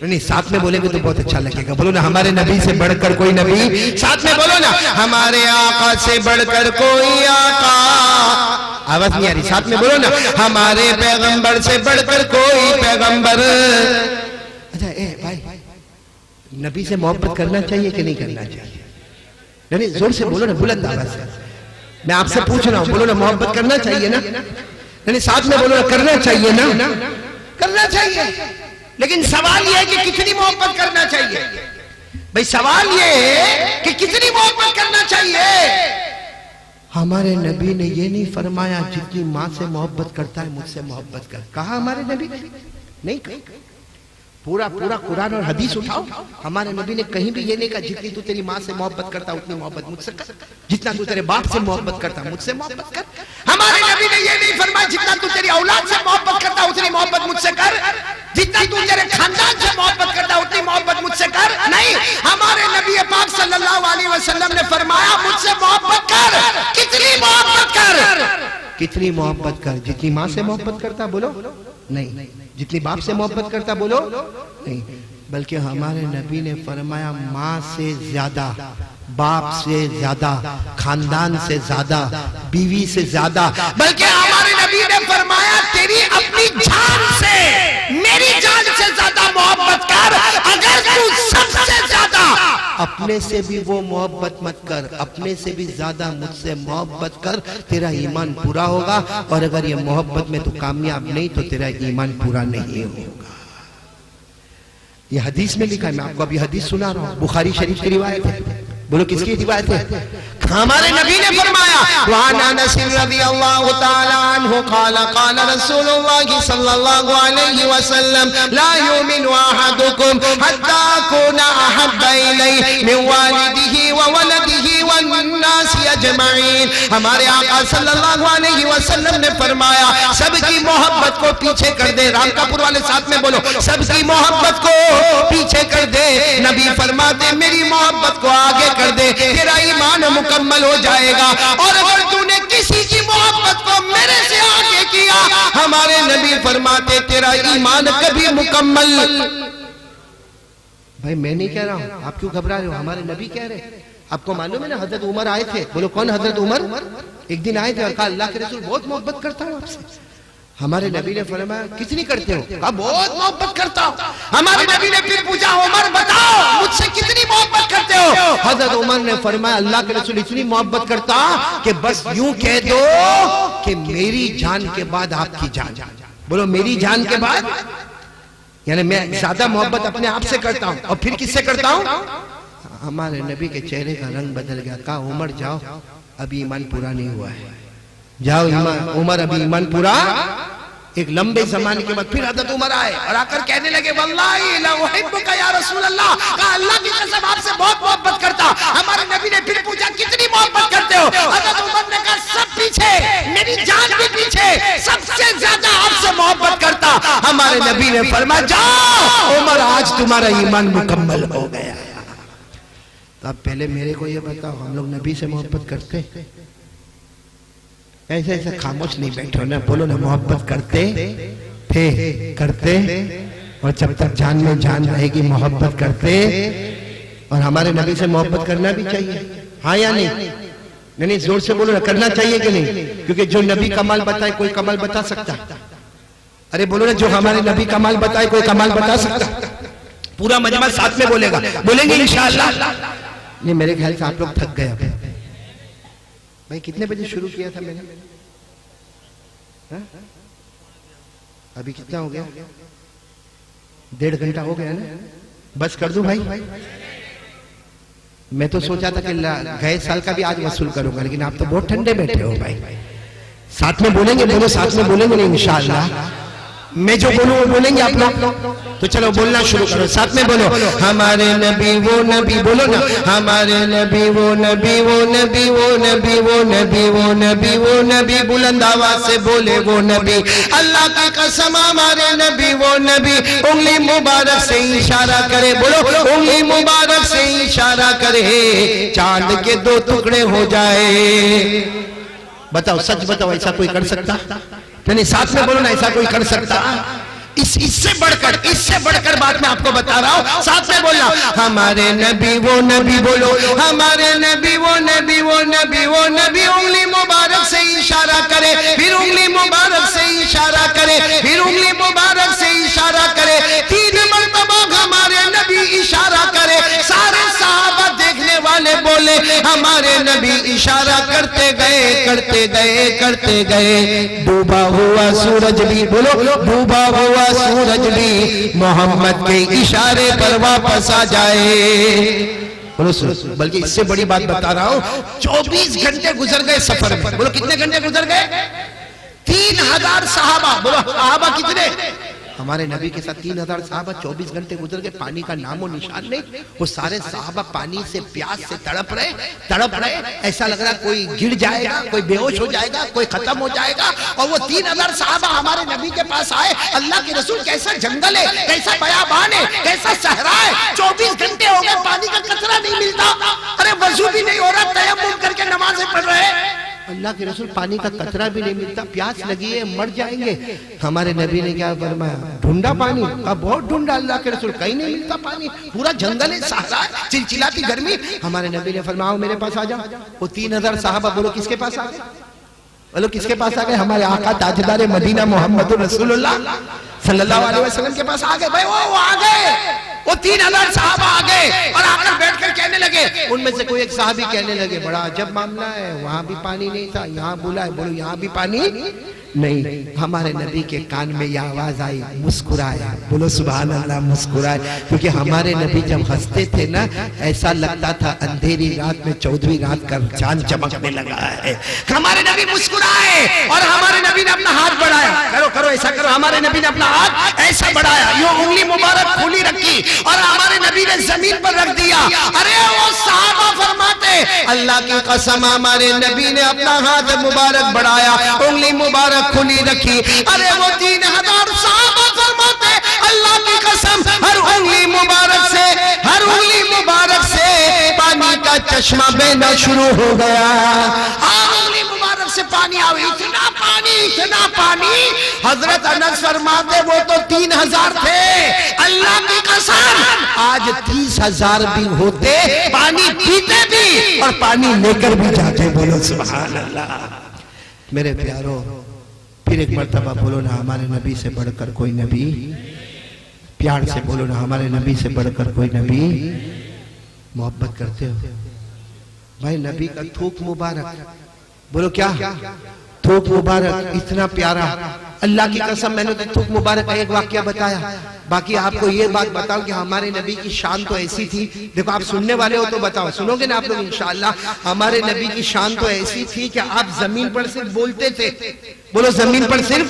नहीं साथ में बोलेंगे तो बहुत अच्छा लगेगा, बोलो ना हमारे नबी से बढ़कर कोई नबी, साथ में बोलो ना हमारे आका से बढ़कर कोई आका, आवाज नहीं आ रही, साथ में बोलो ना हमारे पैगंबर से बढ़कर कोई पैगंबर। अच्छा भाई, नबी से मोहब्बत करना चाहिए कि नहीं करना चाहिए? नहीं जोर से बोलो ना, बुलंद आवाज से, मैं आपसे पूछ रहा हूं, बोलो ना मोहब्बत करना चाहिए ना? नहीं साथ में बोलो ना, करना चाहिए ना? करना चाहिए, लेकिन सवाल यह है कि कितनी मोहब्बत करना चाहिए। भाई सवाल यह है कि कितनी मोहब्बत करना चाहिए। हमारे नबी ने यह नहीं फरमाया जितनी माँ से मोहब्बत करता है मुझसे मोहब्बत कर, कहा हमारे नबी ने नहीं कहा। पूरा कुरान और हदीस उठाओ, हमारे नबी ने कहीं भी ये नहीं कहा जितनी तू तेरी माँ से मोहब्बत करता उतनी मोहब्बत मुझसे कर, जितना तू तेरे बाप से मोहब्बत करता मुझसे मोहब्बत कर। हमारे नबी ने ये नहीं फरमाया जितना तू तेरी औलाद से मोहब्बत करता उतनी मोहब्बत मुझसे कर, जितना तू तेरे खानदान से मोहब्बत करता उतनी मोहब्बत मुझसे कर। नहीं, हमारे नबी पाक सल्लल्लाहु अलैहि वसल्लम ने फरमाया मुझसे मोहब्बत कर। कितनी मोहब्बत कर? कितनी मोहब्बत कर? जितनी माँ से मोहब्बत करता बोलो नहीं, जितनी बाप से मोहब्बत करता बोलो नहीं, बल्कि हमारे नबी ने फरमाया माँ से ज्यादा, बाप से ज्यादा, खानदान से ज्यादा, बीवी से ज्यादा, बल्कि हमारे नबी ने फरमाया तेरी अपनी जान से, मेरी जान से ज्यादा मोहब्बत कर। अगर तू सबसे ज्यादा अपने से भी वो मोहब्बत मत कर, अपने से भी ज्यादा मुझसे मोहब्बत कर, तेरा ईमान पूरा होगा। और अगर ये मोहब्बत में तू कामयाब नहीं तो तेरा ईमान पूरा नहीं होगा। ये हदीस में लिखा है, मैं आपको अभी हदीस सुना रहा हूँ, बुखारी शरीफ की रिवायत है। बोलो किसकी रिवायत है? हमारे नबी ने फरमाया, वान अनस रज़ियल्लाहु तआला अन्हु क़ाला क़ाला रसूलुल्लाह सल्लल्लाहु अलैहि वसल्लम ला युमिनु अहदुकुम हत्ता अकूना अहब्बा इलैहि मिन वालिदिही व वलदिही वन नासी अजमईन। हमारे आका सल्लल्लाहु अलैहि वसल्लम ने फरमाया सबकी मोहब्बत को पीछे कर दे, रामकापुर वाले साथ में बोलो, सबकी मोहब्बत को पीछे कर दे। नबी फरमाते मेरी मोहब्बत को आगे कर दे, तेरा ईमान मुकम्मल हो जाएगा। और अगर तूने किसी की मोहब्बत को मेरे से आगे किया, हमारे नबी फरमाते तेरा ईमान कभी मुकम्मल। भाई मैं नहीं कह रहा हूं, आप क्यों घबरा रहे हो? हमारे नबी कह रहे। आपको मालूम है ना हजरत उमर आए थे, बोलो कौन हजरत उमर? एक दिन आए थे और कहा अल्लाह के रसूल बहुत मोहब्बत करता हूं आपसे। हमारे नबी ने फरमाया कितनी करते हो? कहा बहुत मोहब्बत करता हूं। हमारे नबी ने फिर पूछा उमर बताओ मुझसे कितनी मोहब्बत करते हो? हजरत उमर ने फरमाया अल्लाह के रसूल इतनी मोहब्बत करता कि बस यूं कह दो कि मेरी जान के बाद आपकी जान। बोलो मेरी जान के बाद, यानी मैं ज्यादा मोहब्बत अपने आप से करता हूं। और फिर किससे करता हूं? हमारे नबी के चेहरे का रंग बदल गया। कहा उमर जाओ, अभी ईमान पूरा नहीं हुआ है, जाओ उमर अभी ईमान पूरा। एक लंबे जमाने के बाद फिर हजरत उमर आए और आकर कहने लगे वल्लाही ला उहिब्बुका या रसूल अल्लाह, कहा अल्लाह की कसम आपसे बहुत मोहब्बत करता। हमारे नबी ने फिर पूछा कितनी मोहब्बत करते हो? हजरत उमर ने कहा सब पीछे, मेरी जान भी पीछे, सबसे ज्यादा आपसे मोहब्बत करता। हमारे नबी ने फरमाया जाओ उमर आज तुम्हारा ईमान मुकम्मल हो गया। तो अब पहले मेरे को ये बताओ, हम लोग नबी से मोहब्बत करते? ऐसे ऐसे खामोश नहीं बैठो ना, बोलो ना मोहब्बत करते थे, करते और जब तक जान में जान रहेगी मोहब्बत करते, और हमारे नबी से मोहब्बत करना भी चाहिए, हाँ या नहीं? नहीं, जोर से बोलो ना, करना चाहिए कि नहीं? क्योंकि जो नबी कमाल बताए कोई कमाल बता सकता? अरे बोलो ना, जो हमारे नबी कमाल बताए कोई कमाल बता सकता? पूरा मजमा साथ में बोलेगा, बोलेंगे इंशाअल्लाह। नहीं, मेरे ख्याल से आप लोग थक गए। अब भाई कितने बजे शुरू किया था मैंने? हा? अभी कितना हो गया? 1.5 घंटा हो गया ना? बस कर दूं भाई? मैं तो सोचा था कि गए साल का भी आज वसूल करूंगा, लेकिन आप तो बहुत ठंडे बैठे हो भाई। साथ में बोलेंगे, बोलो साथ में बोलेंगे नहीं इंशाअल्लाह? मैं जो बोलूं वो बोलेंगे आप लोग? तो चलो बोलना शुरू करो, साथ में बोलो, हमारे नबी वो नबी, बोलो ना, हमारे नबी वो नबी, वो नबी वो नबी, वो नबी वो नबी, वो नबी, बुलंद आवाज से बोले वो नबी, अल्लाह की कसम हमारे नबी वो नबी, उंगली मुबारक से इशारा करे, बोलो उंगली मुबारक से इशारा करे, चांद के 2 टुकड़े हो जाए। बताओ, सच बताओ, ऐसा कोई कर सकता? नहीं, साथ में बोलो ना, ऐसा कोई कर सकता? इससे बढ़कर बात मैं आपको बता रहा हूं, साथ में बोलना, हमारे नबी वो नबी, बोलो हमारे नबी वो नबी, वो नबी वो नबी, उंगली मुबारक से इशारा करे, फिर उंगली मुबारक से इशारा करे, फिर उंगली मुबारक से इशारा करे, 3 मरतबा हमारे नबी इशारा करे। सारे सहाबा देखने वाले बोले, हमारे नबी इशारा करते गए करते गए करते गए, डूबा हुआ सूरज भी, बोलो डूबा हुआ सूरज भी मोहम्मद के इशारे पर वापस आ जाए। बोलो, बल्कि इससे बड़ी बात बता रहा हूं, 24 घंटे गुजर गए सफर में। बोलो कितने घंटे गुजर गए? 3000 सहाबा। बोलो सहाबा कितने? हमारे नबी के साथ 3000 सहाबा, 24 घंटे गुजर गए, पानी का नामो निशान नहीं। वो सारे सहाबा पानी से, प्यास से तड़प रहे, ऐसा लग रहा कोई गिर जाएगा, कोई बेहोश हो जाएगा, कोई खत्म हो जाएगा। और वो 3000 सहाबा हमारे नबी के पास आए, अल्लाह के रसूल कैसा जंगल है, कैसा बयाबान है, कैसा सहरा है, 24 घंटे हो गए पानी का कतरा नहीं मिलता। अरे वजू भी नहीं हो रहा, तयम्मुम करके नमाजें पढ़ रहे, अल्लाह के रसूल पानी का कतरा भी नहीं मिलता, प्यास लगी है, मर जाएंगे। हमारे नबी ने क्या फरमाया? ढूंढा पानी का, बहुत ढूंढा अल्लाह के रसूल, कहीं नहीं मिलता पानी, पूरा जंगल है, सहरा है, चिलचिलाती गर्मी। हमारे नबी ने फरमाया मेरे पास आ जाओ। वो 3000 साहबा, बोलो किसके पास आ गए? बोलो किसके पास आ गए? हमारे आका ताजदार मदीना मोहम्मद रसूलुल्लाह सल्लल्लाहु अलैहि वसल्लम के पास आ गए। भाई वो आ गए, वो 3000 साहबा आ गए और आकर बैठकर कहने लगे, उनमें से कोई एक साहबी कहने लगे, बड़ा अजब मामला है, वहां भी पानी नहीं था, यहाँ बोला है, बोलो यहाँ भी पानी नहीं। हमारे नबी के कान में यह आवाज आई, मुस्कुराया, बोलो सुभान अल्लाह, मुस्कुराए। क्योंकि हमारे नबी जब हंसते थे ना, ऐसा लगता था अंधेरी रात में 14वीं रात का चांद चमकने लगा है। हमारे नबी मुस्कुराए और हमारे नबी ने अपना हाथ बढ़ाया, करो करो ऐसा करो, हमारे नबी ने अपना हाथ ऐसा बढ़ाया, यो उंगली मुबारक खुली रखी और हमारे नबी ने जमीन पर रख दिया। अरे वो सहाबा फरमाते, अल्लाह की कसम हमारे नबी ने अपना हाथ मुबारक बढ़ाया, उंगली मुबारक खुली रखी। अरे वो 3000 सहाबा फरमाते, अल्लाह की कसम हर उंगली मुबारक से, हर उंगली मुबारक से पानी का चश्मा बहना शुरू हो गया। उंगली मुबारक से पानी आवे, इतना पानी, इतना पानी। हजरत अनस फरमाते वो तो 3000 थे, अल्लाह की कसम आज 30,000 भी होते, पानी पीते भी और पानी लेकर भी जाते। बोलो सुभान अल्लाह। मेरे प्यारो, फिर एक मर्तबा बोलो ना, हमारे नबी से बढ़कर कोई नबी, प्यार से बोलो ना, हमारे नबी से बढ़कर कोई नबी। मोहब्बत करते हो भाई? नबी का थूक मुबारक, बोलो क्या थूक मुबारक, इतना प्यारा। अल्लाह की कसम मैंने तो थूक मुबारक का एक वाक्या बताया, बाकी आपको ये बात बताऊं कि हमारे नबी की शान तो ऐसी थी। देखो आप सुनने वाले हो तो बताओ, सुनोगे ना आप लोग इंशाअल्लाह। हमारे नबी की शान तो ऐसी थी कि आप जमीन पर सिर्फ बोलते थे, बोलो जमीन पर सिर्फ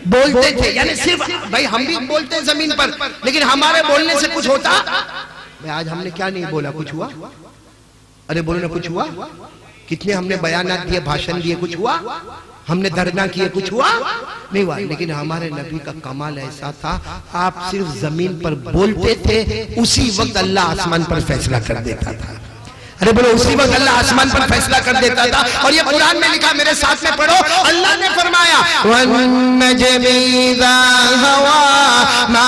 बोलते थे, यानी सिर्फ, भाई हम भी बोलते हैं जमीन पर, लेकिन हमारे बोलने से कुछ होता? भाई आज हमने क्या नहीं बोला, कुछ हुआ? अरे बोलो ना, कुछ हुआ? कितने हमने बयानात दिए, भाषण दिए, कुछ हुआ? हमने धरना किए, कुछ हुआ? नहीं हुआ। लेकिन हमारे नबी का कमाल ऐसा था, आप सिर्फ जमीन पर बोलते थे, उसी वक्त अल्लाह आसमान पर फैसला कर देता था। अरे बोलो उसी वक्त अल्लाह आसमान पर फैसला कर देता था। और ये कुरान में लिखा, मेरे साथ में पढ़ो, अल्लाह ने फरमाया वन्नजमी इज़ा हवा मा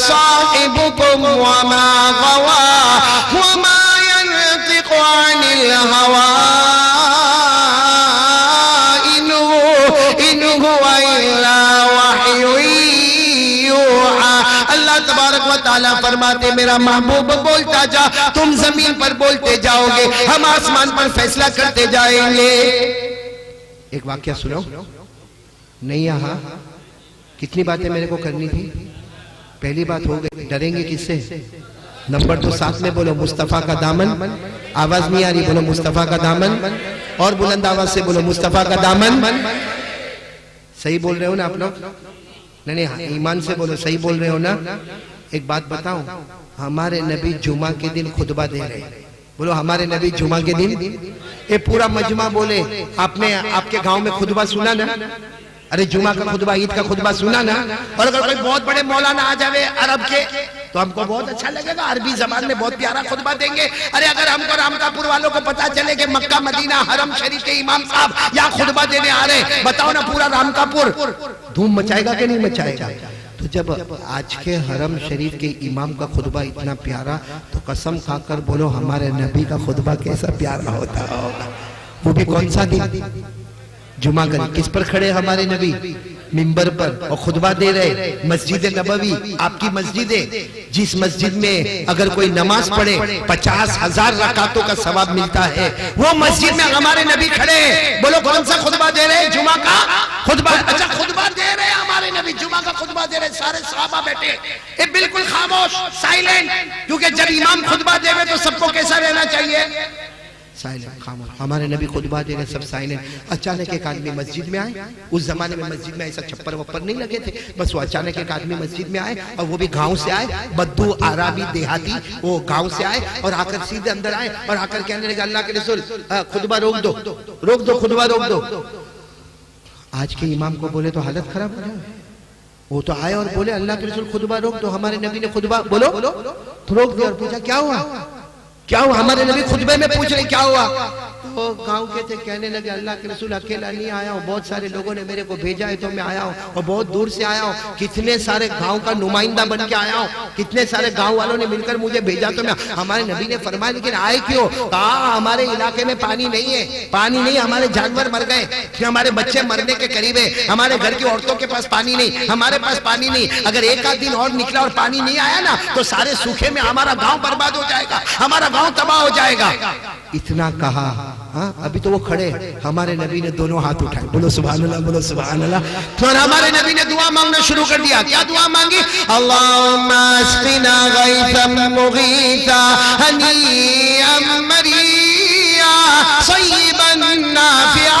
साहिबुकुम व मा गवा व मा यंतिकु अनिल हवा इन हुवा इल्ला वह्यु यूहा। अल्लाह तबारक व तआला फरमाते मेरा महबूब बोलता जा, तुम जमीन पर बोलते जाओगे, हम आसमान पर फैसला करते जाएंगे। एक वाक्या सुनो, नहीं यहाँ कितनी बातें मेरे को करनी थी। पहली बात हो गई, डरेंगे किससे? नंबर 2 साथ में बोलो मुस्तफा का दामन। आवाज नहीं आ रही, बोलो मुस्तफा का दामन। और बुलंद आवाज से बोलो मुस्तफा का दामन। सही बोल रहे हो ना आप लोग? नहीं, ईमान से बोलो, सही बोल रहे हो ना? एक बात बताऊं, हमारे नबी जुमा के दिन खुतबा दे रहे हैं। बोलो हमारे नबी जुमा के दिन। ये पूरा मजमा बोले, आपने आपके गांव में खुतबा सुना ना? अरे जुमा का खुतबा, ईद का खुतबा सुना ना? और अगर कोई बहुत बड़े मौलाना आ जावे अरब के, तो हमको बहुत अच्छा लगेगा, अरबी जबान में बहुत प्यारा खुतबा देंगे। अरे अगर हमको रामकापुर वालों को पता चले कि मक्का मदीना हरम शरीफ के इमाम साहब यहाँ खुतबा देने आ रहे, बताओ ना पूरा रामकापुर धूम मचाएगा कि नहीं मचाएगा? तो जब आज के हरम शरीफ के इमाम का खुतबा इतना प्यारा, तो कसम खाकर बोलो हमारे नबी का खुतबा कैसा प्यारा होता होगा। वो भी कौन सा दिन? जुमा का। किस पर खड़े हमारे नबी? मिंबर पर, और खुतबा दे रहे। मस्जिद नबवी आपकी मस्जिद है, जिस मस्जिद में अगर कोई नमाज पढ़े 50,000 रकातों का सवाब मिलता है, वो मस्जिद में हमारे नबी खड़े हैं। बोलो कौन सा खुतबा दे रहे? जुमा का खुतबा। अच्छा खुतबा दे रहे हैं हमारे नबी, जुमा का खुतबा दे रहे, सारे सहाबा बैठे, ये बिल्कुल खामोश, साइलेंट। क्योंकि जब इमाम खुतबा देवे तो सबको कैसा रहना चाहिए? साइलेंट, खामोश। हमारे नबी खुतबा दे रहे, सब साइलेंट। अचानक एक आदमी मस्जिद में आए। उस जमाने में मस्जिद में ऐसा छप्पर वप्पर नहीं लगे थे, बस वो अचानक एक आदमी मस्जिद में आए, और वो भी गांव से आए, बद्दू आराबी देहाती, वो गांव से आए और आकर सीधे अंदर आए और आकर कहने लगे अल्लाह के रसूल खुतबा रोक दो, रोक दो, खुतबा रोक दो। आज के इमाम को बोले तो हालत खराब हो जाए। वो तो आए और बोले अल्लाह के रसूल खुतबा रोक दो। हमारे नबी ने खुतबा बोलो तो रोक दिया और पूछा क्या हुआ, क्या हुआ? हमारे नबी खुतबे में पूछ रहे क्या हुआ? तो गांव के थे, कहने लगे अल्लाह के रसूल अकेला नहीं आया हूँ, बहुत सारे लोगों ने मेरे को भेजा है तो मैं आया हूँ, और बहुत दूर से आया हूँ, कितने सारे गांव का नुमाइंदा बन के आया हूँ, कितने सारे गांव वालों ने मिलकर मुझे भेजा तो मैं। हमारे नबी ने फरमाया लेकिन आए क्यों? कहा हमारे इलाके में पानी नहीं है, पानी नहीं, हमारे जानवर मर गए, हमारे बच्चे मरने के करीब है, हमारे घर की औरतों के पास पानी नहीं, हमारे पास पानी नहीं। अगर एक आध दिन और निकला और पानी नहीं आया ना, तो सारे सूखे में हमारा गांव बर्बाद हो जाएगा, हमारा गांव तबाह हो जाएगा। इतना कहा, हाँ अभी तो वो खड़े, हमारे नबी ने दोनों हाथ उठाए, बोलो सुभान अल्लाह, बोलो सुभान अल्लाह। तो हमारे नबी ने दुआ मांगना शुरू कर दिया। क्या दुआ मांगी? अल्लाहुम्मा अस्क़िना गैसन मुगीसा हनीअम मरिया सय्यिबन नाफ़िआ।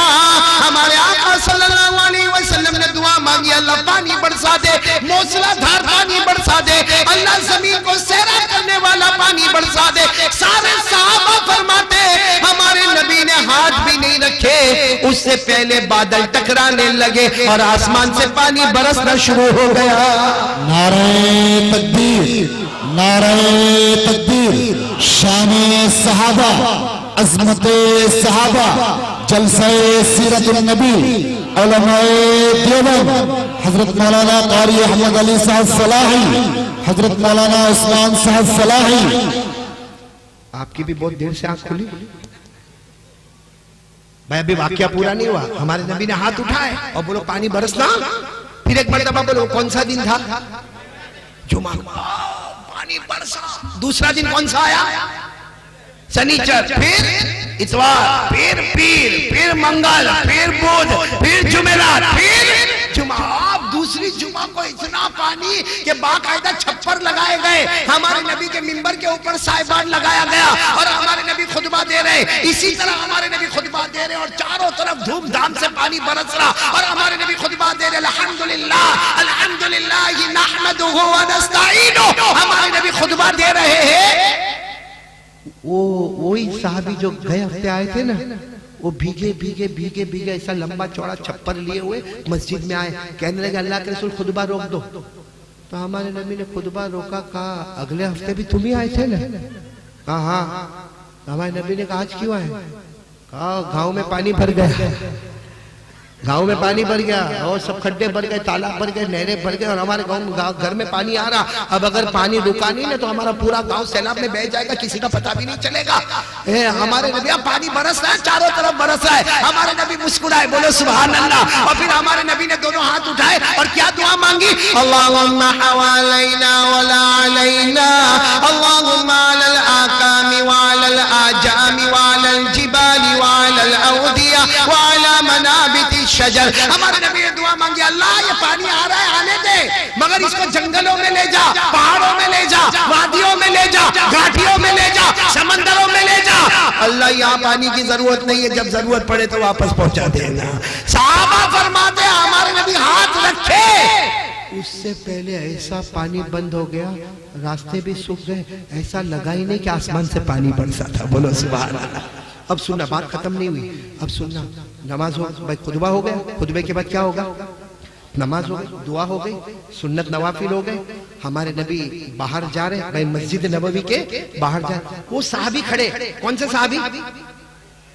हमारे आका सल्लल्लाहु अलैहि वसल्लम ने दुआ मांगी, अल्लाह पानी बरसा दे, मूसलाधार पानी बरसा दे, अल्लाह जमीन को सहरा करने वाला पानी बरसा दे। सारे सहाबा फरमाते हमारे नबी ने हाथ भी नहीं रखे, उससे पहले बादल टकराने लगे और आसमान से पानी बरसना शुरू हो गया। नारे तकबीर, नारे तकबीर। शान सहाबा, अज़मत सहाबा, जलसे सीरतुन नबी, उलमाए देवबंद, हजरत मौलाना कारी अहमद अली साहब फलाही, हजरत मौलाना उस्मान साहब फलाही। आपकी भी बहुत देर से आंख खुली भाई, अभी वाक्या पूरा नहीं हुआ। हमारे नबी ने हाथ उठाए और बोलो पानी बरसना। फिर एक मरतबा बोलो कौन सा दिन था? जुमा। पानी बरसा। दूसरा दिन कौन सा आया? शनिचर, फिर इतवार, फिर पीर, फिर मंगल, फिर बुध, फिर जुमेरात, फिर जुमा। दूसरी जुमा को इतना पानी कि बाकायदा छप्पर लगाए गए, हमारे नबी के मिंबर के ऊपर साहिबान लगाया गया और हमारे नबी खुतबा दे रहे। इसी तरह हमारे नबी खुतबा दे रहे और चारों तरफ धूमधाम से पानी बरस रहा और हमारे नबी खुतबा दे रहे अल्हम्दुलिल्लाह अल्हम्दुलिल्लाह नहमदुहु व नस्तईनुहु। हमारे नबी खुतबा दे रहे हैं। वही साहबी जो गए हफ्ते आए थे ना, वो भीगे भीगे भीगे भीगे ऐसा लंबा चौड़ा छप्पर लिए हुए मस्जिद में आए, कहने लगे अल्लाह के रसूल खुतबा रोक दो। तो हमारे नबी ने खुतबा रोका, कहा अगले हफ्ते भी तुम ही आए थे ना? कहा हाँ। हमारे नबी ने कहा आज क्यों आए? कहा गांव में पानी भर गया, गांव में पानी भर गया और सब खड्डे भर गए, तालाब भर गए, नहरें भर गए और हमारे गांव घर में पानी आ रहा। अब अगर पानी रुका नहीं ना तो हमारा पूरा गांव सैलाब में बह जाएगा, किसी का पता भी नहीं चलेगा। हमारे नबी पानी बरस रहा है, चारों तरफ बरस रहा है। हमारे नबी मुस्कुराए, बोलो सुभान अल्लाह। और फिर हमारे नबी ने दोनों हाथ उठाए और क्या दुआ मांगी? अल्लाहुम्मा हवालैना वला अलैना, अल्लाहुम्मा अलल आकामी वालल आजामी वालल जिबाली वालल औदिया वाला मनाबिति शजर। हमारे नबी ने दुआ मांगी, अल्लाह ये पानी आ रहा है आने दे, मगर इसको जंगलों में ले जा, पहाड़ों में ले जा, वादियों में ले जा, घाटियों में ले जा, समंदरों में ले जा। अल्लाह यहाँ पानी की जरूरत नहीं है, जब जरूरत पड़े तो वापस पहुंचा देना। सहाबा फरमाते हमारे नबी हाथ रखे, उससे पहले ऐसा पानी बंद हो गया, रास्ते भी सूख गए, ऐसा लगा ही नहीं कि आसमान से पानी बरसा था। बोलो सुभान अल्लाह। अब सुनना, बात खत्म नहीं हुई, अब सुनना। नमाज हो भाई, खुतबा हो गया, खुतबे के बाद क्या होगा? नमाज हो गई, दुआ हो गई, सुन्नत नवाफिल हो गए। हमारे नबी बाहर जा रहे भाई, मस्जिद नबवी के बाहर जा, वो साहबी खड़े। कौन से साहबी?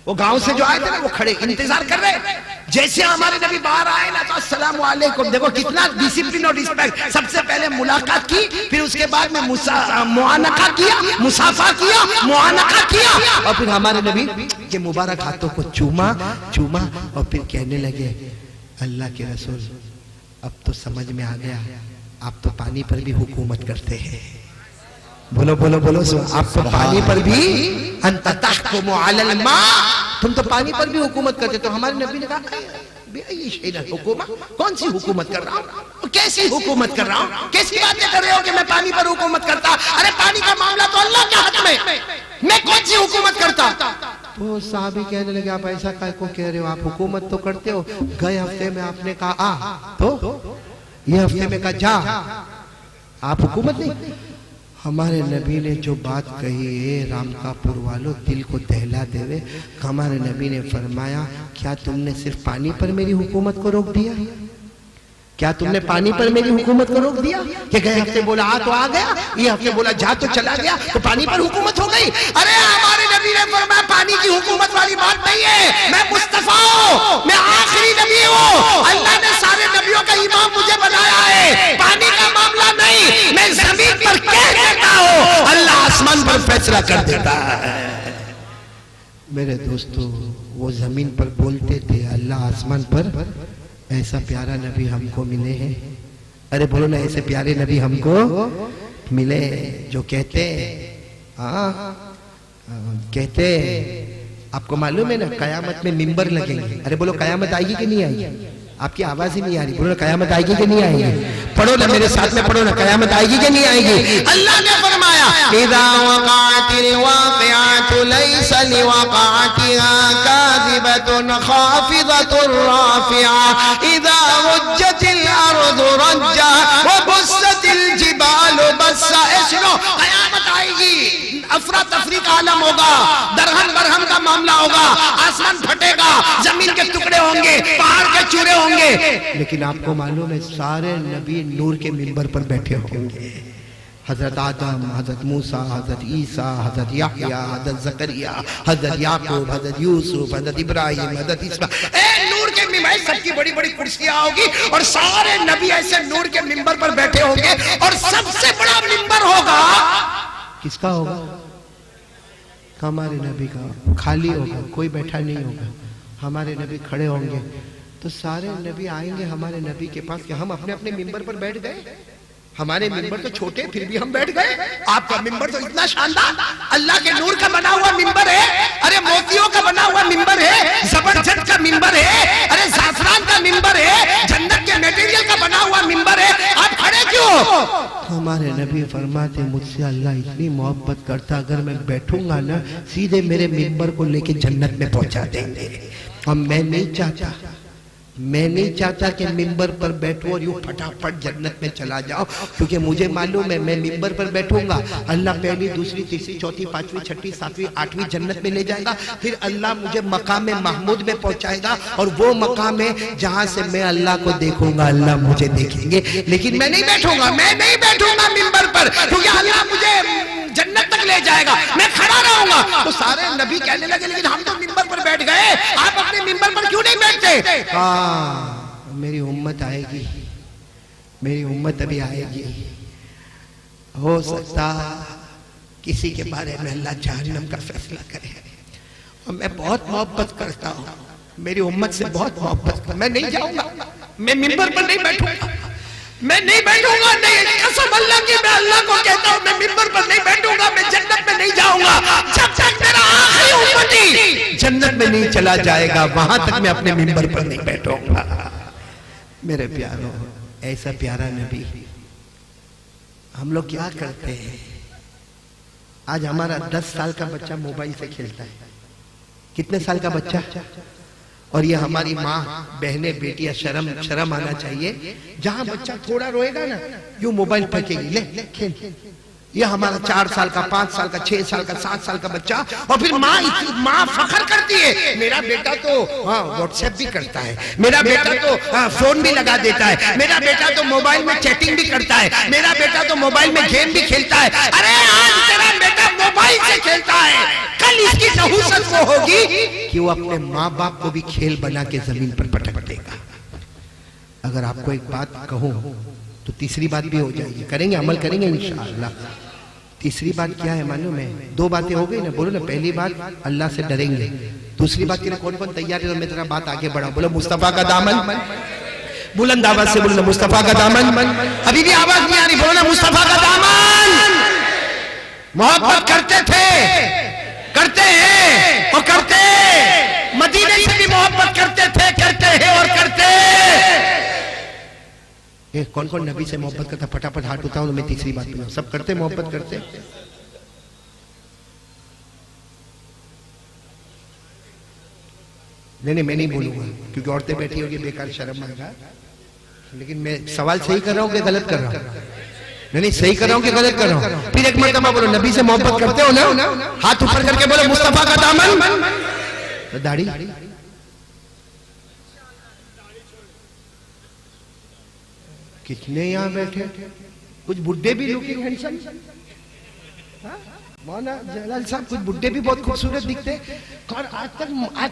वो गांव से जो आए थे ना, वो खड़े इंतजार कर रहे। जैसे हमारे नबी बाहर आए ना तो अस्सलाम वालेकुम, देखो कितना डिसिप्लिन और रिस्पेक्ट। सबसे पहले मुलाकात की, फिर उसके बाद में मुआनका किया, मुसाफा किया, मुआनका किया, और फिर हमारे नबी के मुबारक हाथों को चूमा और फिर कहने लगे, अल्लाह के रसूल अब तो समझ में आ गया, आप तो पानी पर भी हुकूमत करते हैं। बोलो बोलो बोलो, आप तो पानी पर भी, अंत तहकुमु अलल मा, तुम तो पानी पर भी हुकूमत करते। तो हमारे नबी ने कहा, हुकूमत, कौन सी हुकूमत कर रहा हूँ, कैसी हुकूमत कर रहा हूँ, कैसी बातें कर रहे हो कि मैं पानी पर हुकूमत करता? अरे पानी का मामला तो अल्लाह के हाथ में, मैं कौन सी हुकूमत करता? तो साहबी कहने लगे, आप ऐसा काय को कह रहे हो, आप हुकूमत तो करते हो। गए हफ्ते में आपने कहा आ, तो ये हफ्ते में कहा जा, आप हुकूमत नहीं। हमारे नबी ने जो बात कही है, रामकापुर वालों दिल को दहला देवे। हमारे नबी ने फरमाया, क्या तुमने सिर्फ पानी पर मेरी हुकूमत को रोक दिया? क्या तुमने पानी पर मेरी हुकूमत को रोक दिया? कि गए हफ्ते बोला आ तो आ गया, ये हफ्ते बोला जा तो चला गया, तो पानी पर हुकूमत हो गई। अरे हमारे नबी ने फरमाया, पानी की हुकूमत वाली बात नहीं है, मैं मुस्तफा हूँ, मैं आखिरी नबी हूँ, अल्लाह ने सारे नबियों का इमाम मुझे बनाया है। पानी का मामला नहीं, मैं जमीन पर कह देता हूँ, अल्लाह आसमान पर फैसला कर देता है। मेरे दोस्तों, वो जमीन पर बोलते थे, अल्लाह आसमान पर। ऐसा प्यारा नबी हमको मिले हैं। अरे बोलो ना, ऐसे प्यारे नबी हमको मिले जो कहते, कहते आपको मालूम है ना, कयामत में मिंबर लगेंगे। अरे बोलो, कयामत आएगी कि नहीं आएगी? आपकी आवाज ही नहीं आ रही। बोलो ना, कयामत आएगी कि नहीं आएगी? पढ़ो ना, मेरे साथ में पढ़ो ना, कयामत आएगी कि नहीं आएगी? अल्लाह ने फरमाया, इज़ा वक़अतिल वाक़िअतु लैसा लिवक़अतिहा काज़िबतुन ख़ाफ़िज़तुर राफ़िआ, इज़ा रुज्जतिल अर्दु रज्जा व बुस्सतिल जिबालु बस्सा। सुनो, कयामत आएगी, अफरा तफरी का आलम होगा, दरहम बरहम का मामला होगा, आसमान फटेगा, जमीन के टुकड़े होंगे, पहाड़ के चूरे होंगे। लेकिन आपको मालूम है, सारे नबी नूर के मिंबर पर बैठे होंगे। हजरत आदम, हजरत मूसा, हजरत ईसा, हजरत याहया, हजरत जकरिया, हजरत याकूब, हजरत यूसुफ, हजरत इब्राहिम, हजरत इस्माइल, नूर के मिंबर, सबकी बड़ी बड़ी कुर्सियां होगी और सारे नबी ऐसे नूर के मिंबर पर बैठे होंगे। और सबसे बड़ा मिंबर होगा, किसका होगा? हमारे नबी का। खाली होगा, कोई बैठा नहीं होगा, हमारे नबी खड़े होंगे। तो सारे नबी आएंगे हमारे नबी के पास कि हम अपने अपने मिंबर पर बैठ गए। हमारे मिंबर तो छोटे, फिर भी हम बैठ गए। आपका मिंबर तो इतना शानदार, अल्लाह के नूर का बना हुआ मिंबर है, अरे मोतियों का बना हुआ मिंबर है, जबरदस्त का मिंबर है, अरे जाफरान का मिंबर है, जन्नत के मटेरियल का बना हुआ मिंबर है, आप खड़े क्यों? हमारे नबी फरमाते, मुझसे अल्लाह इतनी मोहब्बत करता, अगर मैं बैठूंगा ना, सीधे मेरे मिंबर को लेके जन्नत में पहुंचा देंगे। अब मैं नहीं चाहता कि मिंबर पर बैठूं और यूं फटाफट जन्नत में चला जाओ, क्योंकि मुझे मालूम है, मैं मिंबर पर बैठूंगा, अल्लाह पहली, दूसरी, तीसरी, चौथी, पांचवी, छठी, सातवीं, आठवीं जन्नत में ले जाएगा। फिर अल्लाह मुझे मकाम महमूद में पहुंचाएगा, और वो मकाम है जहां से मैं अल्लाह को देखूंगा, अल्लाह मुझे देखेंगे। लेकिन मैं नहीं बैठूंगा मिंबर पर, क्योंकि अल्लाह मुझे जन्नत तक ले जाएगा, मैं खड़ा रहूंगा। तो सारे नबी कहने लगे लेकिन हम तो मिंबर पर बैठ गए, आप अपने मिंबर पर क्यों नहीं बैठते? मेरी उम्मत आएगी, मेरी उम्मत अभी आएगी, हो सकता किसी के बारे में अल्लाह जहन्नम का फैसला करे। और मैं बहुत मोहब्बत करता हूँ, मेरी उम्मत से बहुत मोहब्बत कर, मैं नहीं जाऊंगा, मैं मिंबर पर नहीं बैठूंगा, मैं नहीं बैठूंगा, नहीं, कसम अल्लाह की, मैं अल्लाह को कहता हूँ मैं मिंबर पर नहीं बैठूंगा, मैं जन्नत में नहीं जाऊंगा जब तक मेरा आखिरी उम्मती जन्नत में नहीं चला जाएगा, वहां तक मैं अपने मिंबर पर नहीं बैठूंगा। मेरे प्यारों, ऐसा प्यारा नबी, हम लोग क्या करते हैं? आज हमारा 10 साल का बच्चा मोबाइल से खेलता है, कितने साल का बच्चा, और ये हमारी माँ बहनें बेटियां, शर्म आना चाहिए, जहां बच्चा थोड़ा रोएगा ना यूं मोबाइल फेंकेगी, ले खेल। ये हमारा 4 साल का, 5 साल का, 6 साल का, 7 साल का बच्चा, और फिर माँ फखर करती है, मेरा बेटा तो व्हाट्सएप भी करता है, मेरा बेटा तो फोन भी लगा देता है, मेरा बेटा तो मोबाइल में चैटिंग भी करता है, मेरा बेटा तो मोबाइल में गेम भी खेलता है। अरे आज तेरा बेटा मोबाइल से खेलता है, कल इसकी नहुसत वो होगी कि वो अपने माँ बाप को भी खेल बना के जमीन पर पटक देगा। अगर आपको एक बात कहूं तो तीसरी बात भी हो जाएगी, करेंगे, अमल करेंगे इंशाअल्लाह। तीसरी बात क्या है मालूम है? 2 बातें हो गई ना, बोलो ना। पहली बात अल्लाह से डरेंगे, दूसरी बात के लिए कौन कौन तैयार है? मैं तेरा बात आगे बढ़ाऊं, बोलो मुस्तफा का दामन, बुलंद आवाज से बोलो मुस्तफा का दामन। अभी भी आवाज नहीं आ रही, बोलो ना मुस्तफा का दामन। मोहब्बत करते थे, करते हैं और करते, मदीने से भी मोहब्बत करते थे, करते हैं और करते। कौन कौन नबी से मोहब्बत करता? फटाफट हाथ उठाओ, मैं तीसरी बात पे। सब करते, मोहब्बत करते? नहीं, मैं नहीं बोलूंगा क्योंकि औरतें बैठी होगी, बेकार शर्म आएगा। लेकिन मैं सवाल सही कर रहा हूं कि गलत कर रहा हूं? नहीं, सही कर रहा हूं कि गलत कर रहा हूं? फिर एक मर्तबा बोलो, नबी से मोहब्बत करते हो ना? हाथ ऊपर करके बोलो मुस्तफा का दामन। तो दाढ़ी, कितने यहाँ बैठे, कुछ बुड्ढे भी लुकिंग हैंडसम, मौलाना जलाल साहब, कुछ बुड्ढे भी बहुत खूबसूरत दिखते। और आज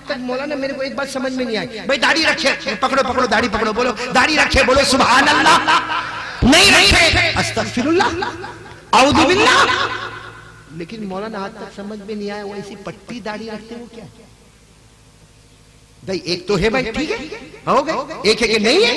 तक मौलाना मेरे को एक बात समझ में नहीं आई, भाई दाढ़ी रखे, पकड़ो दाढ़ी पकड़ो, बोलो दाढ़ी रखे, बोलो सुभान अल्लाह, नहीं रखे अस्तगफिरुल्लाह औदु बिल्लाह। लेकिन मौलाना आज तक समझ में नहीं आया, वो ऐसी पट्टी दाढ़ी रखते वो क्या? भाई एक तो है, भाई ठीक है, हो गए, एक है कि नहीं है,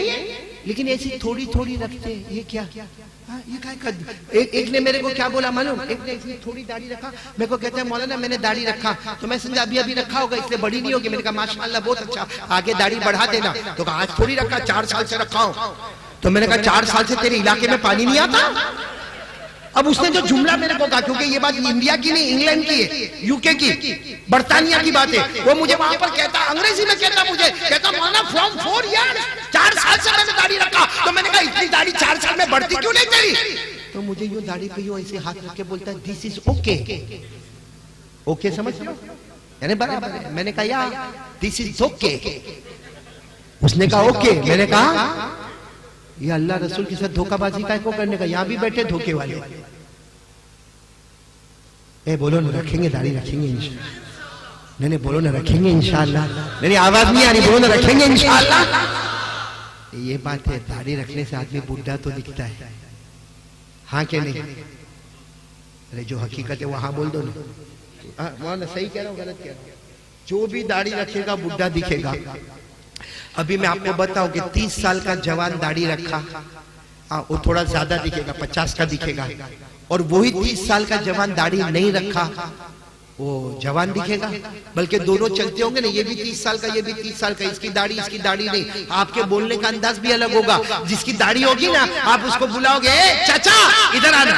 लेकिन ऐसी थोड़ी थोड़ी रखते, ये क्या? ये क्या? एक ने मेरे को क्या बोला मालूम? एक ने इसने थोड़ी दाढ़ी रखा, मेरे को कहता है मौलाना मैंने दाढ़ी रखा, तो मैं समझा अभी रखा होगा इसलिए बड़ी नहीं होगी। मैंने कहा माशाअल्लाह बहुत अच्छा, आगे दाढ़ी बढ़ा देना। तो कहा आज थोड़ी रखा, 4 साल से रखा हूं। तो मैंने कहा 4 साल से तेरे इलाके में पानी नहीं आता? अब उसने जो जुमला मेरे को कहा, क्योंकि ये बात इंडिया की नहीं, इंग्लैंड की है, यूके की, बर्तानिया की बात है, वो मुझे वहां पर कहता, अंग्रेजी में कहता, मुझे कहता मौलाना फ्रॉम 4 ईयर्स, 4 साल से मैंने दाढ़ी रखा। तो मैंने कहा इतनी दाढ़ी 4 साल में बढ़ती क्यों नहीं तेरी? तो मुझे यूं दाढ़ी पे यूं ऐसे हाथ रख के बोलता है दिस इज ओके। ओके समझ लो, यानी बराबर है। मैंने कहा यार दिस इज ओके, उसने कहा ओके। मैंने कहा ये अल्लाह रसूल के साथ धोखाबाजी का को करने का, यहां भी बैठे धोखे वाले। ए बोलो ना रखेंगे दाढ़ी, रखेंगे इंशाअल्लाह। नहीं बोलो ना रखेंगे इंशाअल्लाह। मेरी आवाज नहीं आ रही, बोलो ना रखेंगे इंशाअल्लाह। ये बात है, दाढ़ी रखने से आदमी बुढ़ा तो दिखता है, हाँ क्या नहीं? अरे जो हकीकत है वहां बोल दो ना, वहां ना सही कह रहा हूं गलत कह रहा हूं? जो भी दाढ़ी रखेगा बुढ़ा दिखेगा। अभी मैं आपको बताऊं कि 30 साल का जवान दाढ़ी रखा, वो थोड़ा ज्यादा दिखेगा, 50 का दिखेगा। और वही 30 साल का जवान दाढ़ी नहीं रखा, वो जवान दिखेगा। बल्कि दोनों चलते होंगे ना, ये भी 30 साल का, ये भी 30 साल का, इसकी दाढ़ी नहीं। आपके बोलने का अंदाज भी अलग होगा। जिसकी दाढ़ी होगी ना, आप उसको बुलाओगे चाचा इधर आना,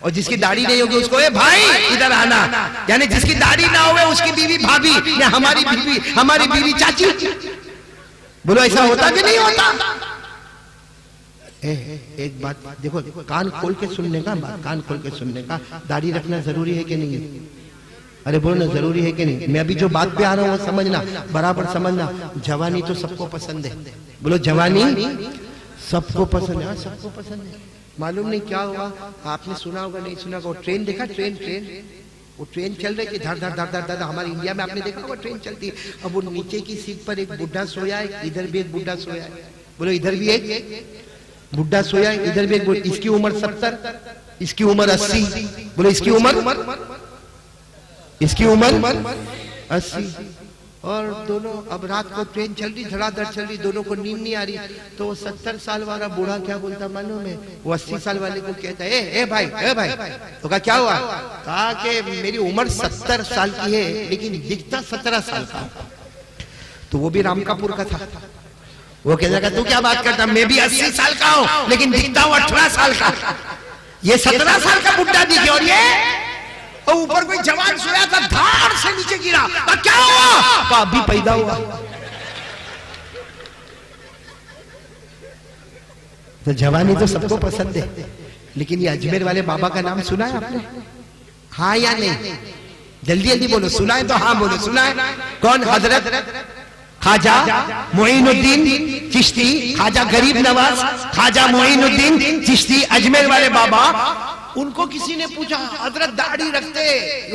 और जिसकी दाढ़ी नहीं होगी उसको ए भाई इधर आना। यानी जिसकी दाढ़ी ना हो उसकी बीवी भाभी, या हमारी बीवी चाची। बोलो ऐसा होता कि नहीं होता? एक बात देखो, कान खोल के सुनने का, कान खोल के सुनने का, दाढ़ी रखना जरूरी है कि नहीं है? अरे बोलो ना जरूरी है कि नहीं? मैं अभी जो बात पे आ रहा हूँ वो समझना, बराबर समझना। जवानी तो सबको पसंद है, बोलो जवानी सबको पसंद है, सबको पसंद है। मालूम नहीं क्या हुआ, आपने सुना होगा नहीं सुना होगा, वो ट्रेन देखा, ट्रेन वो ट्रेन चल रही थी, धड़ धड़ धड़ धड़ धड़, हमारे इंडिया में आपने देखा होगा ट्रेन चलती है। अब वो नीचे की सीट पर एक बुढ़ा सोया है, इधर भी एक बुढ़ा सोया है, बोलो इधर भी एक बुढ़ा सोया है, इधर भी एक, इसकी उम्र 70, इसकी उम्र 80, बोलो इसकी उम्र 80, और दोनों अब रात को ट्रेन चल रही, धड़ाधड़ चल रही, दोनों को नींद नहीं आ रही। तो वो 70 साल वाला बूढ़ा क्या बोलता मालूम है, वो 80 साल वाले को कहता है, ए भाई तो कहा क्या हुआ, कहा कि मेरी उम्र 70 साल की है लेकिन दिखता 17 साल का। तो वो भी रामकापुर का था। वो कह जाएगा तू क्या बात करता, मैं भी 80 साल का हूं लेकिन दिखता हूं 18 साल का। ये 17 साल का बुढ़ा दिखे और ये ऊपर कोई जवान सोया था, धाड़ से नीचे गिरा, क्या हुआ, तो अभी पैदा हुआ। तो जवानी तो सबको पसंद है, लेकिन ये अजमेर वाले बाबा का नाम सुना है आपने? हाँ या नहीं, जल्दी जल्दी बोलो, सुना है तो हाँ बोलो, सुना है? कौन? हजरत ख्वाजा मोइनुद्दीन चिश्ती, ख्वाजा गरीब नवाज ख्वाजा मोइनुद्दीन चिश्ती, अजमेर वाले बाबा। उनको किसी ने पूछा हजरत दाढ़ी रखते,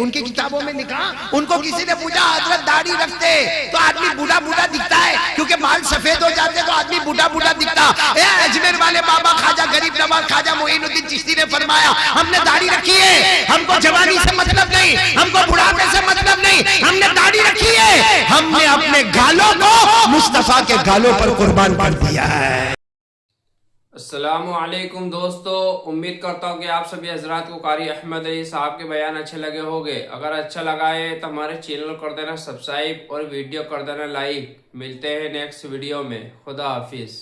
उनकी किताबों में लिखा, उनको किसी ने पूछा हजरत दाढ़ी रखते तो आदमी बूढ़ा बूढ़ा दिखता है, क्योंकि बाल सफेद हो जाते तो आदमी बूढ़ा बूढ़ा दिखता। अजमेर वाले बाबा ख्वाजा गरीब नवाज ख्वाजा मोइनुद्दीन चिश्ती ने फरमाया, हमने दाढ़ी रखी है, हमको जवानी से मतलब नहीं, हमको बुढ़ापे से मतलब नहीं, हमने दाढ़ी रखी है, हमने अपने गालों को मुस्तफा के गालों पर कुर्बान कर दिया है। अस्सलामुअलैकुम दोस्तों, उम्मीद करता हूँ कि आप सभी हजरात को कारी अहमद अली साहब के बयान अच्छे लगे होंगे। अगर अच्छा लगा है तो हमारे चैनल कर देना सब्सक्राइब और वीडियो कर देना लाइक। मिलते हैं नेक्स्ट वीडियो में, खुदा हाफिज।